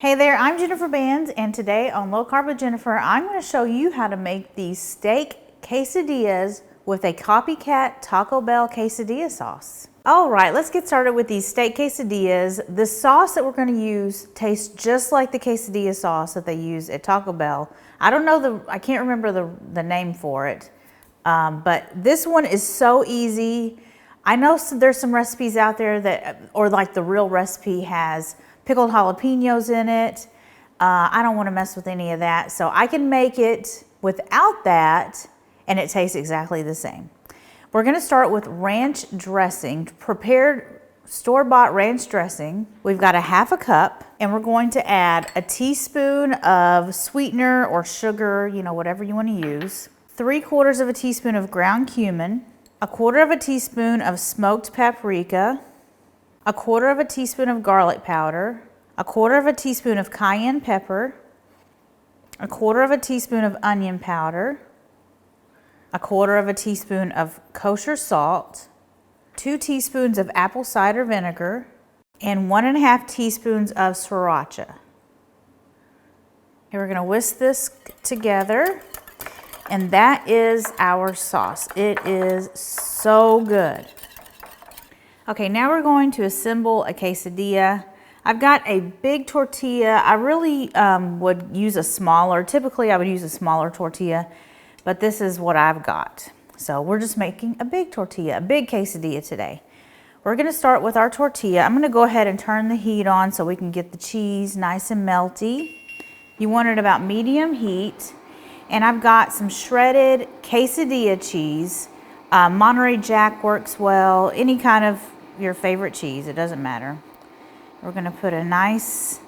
Hey there, I'm Jennifer Bands, and today on Low Carb with Jennifer, I'm going to show you how to make these steak quesadillas with a Copycat Taco Bell quesadilla sauce. All right, let's get started with these steak quesadillas. The sauce that we're going to use tastes just like the quesadilla sauce that they use at Taco Bell. I can't remember the name for it, but this one is so easy. I know there's some recipes out there that, or like the real recipe has pickled jalapenos in it. I don't want to mess with any of that, so I can make it without that and it tastes exactly the same. We're going to start with ranch dressing, prepared store-bought ranch dressing. We've got a half a cup, and we're going to add a teaspoon of sweetener or sugar, whatever you want to use, 3/4 of a teaspoon of ground cumin, 1/4 of a teaspoon of smoked paprika, 1/4 of a teaspoon of garlic powder, 1/4 of a teaspoon of cayenne pepper, 1/4 of a teaspoon of onion powder, 1/4 of a teaspoon of kosher salt, 2 teaspoons of apple cider vinegar, and 1½ teaspoons of sriracha. Okay, we're going to whisk this together, and that is our sauce. It is so good. Okay, now we're going to assemble a quesadilla. I've got a big tortilla. I really would use a smaller, typically I would use a smaller tortilla, but this is what I've got. So we're just making a big tortilla, a big quesadilla today. We're gonna start with our tortilla. I'm gonna go ahead and turn the heat on so we can get the cheese nice and melty. You want it about medium heat. And I've got some shredded quesadilla cheese. Monterey Jack works well, any kind of your favorite cheese, it doesn't matter. We're gonna put a nice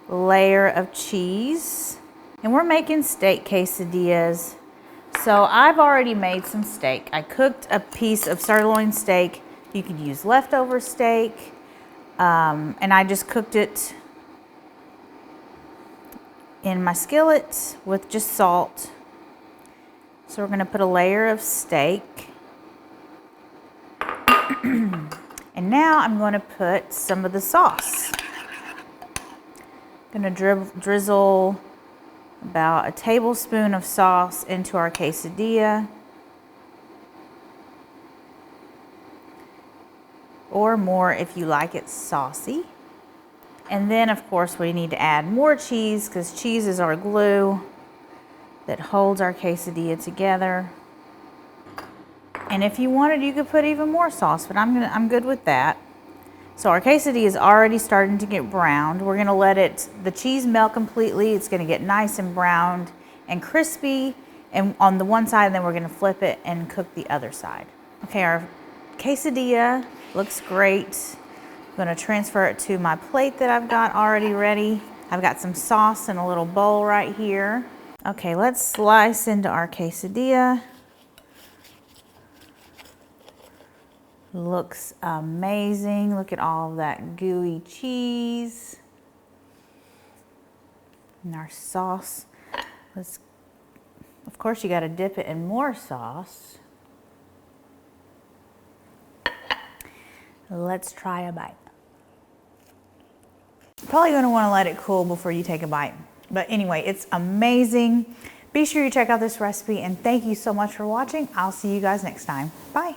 layer of cheese, and we're making steak quesadillas. So I've already made some steak. I cooked a piece of sirloin steak. You could use leftover steak, and I just cooked it in my skillet with just salt. So we're gonna put a layer of steak. And now I'm going to put some of the sauce. I'm going to drizzle about a tablespoon of sauce into our quesadilla, or more if you like it saucy. And then of course we need to add more cheese, because cheese is our glue that holds our quesadilla together. And if you wanted, you could put even more sauce, but I'm good with that. So our quesadilla is already starting to get browned. We're gonna let the cheese melt completely. It's gonna get nice and browned and crispy, and on the one side, and then we're gonna flip it and cook the other side. Okay, our quesadilla looks great. I'm gonna transfer it to my plate that I've got already ready. I've got some sauce in a little bowl right here. Okay, let's slice into our quesadilla. Looks amazing. Look at all of that gooey cheese. And our sauce. Of course, you got to dip it in more sauce. Let's try a bite. Probably going to want to let it cool before you take a bite. But anyway, it's amazing. Be sure you check out this recipe, and thank you so much for watching. I'll see you guys next time. Bye.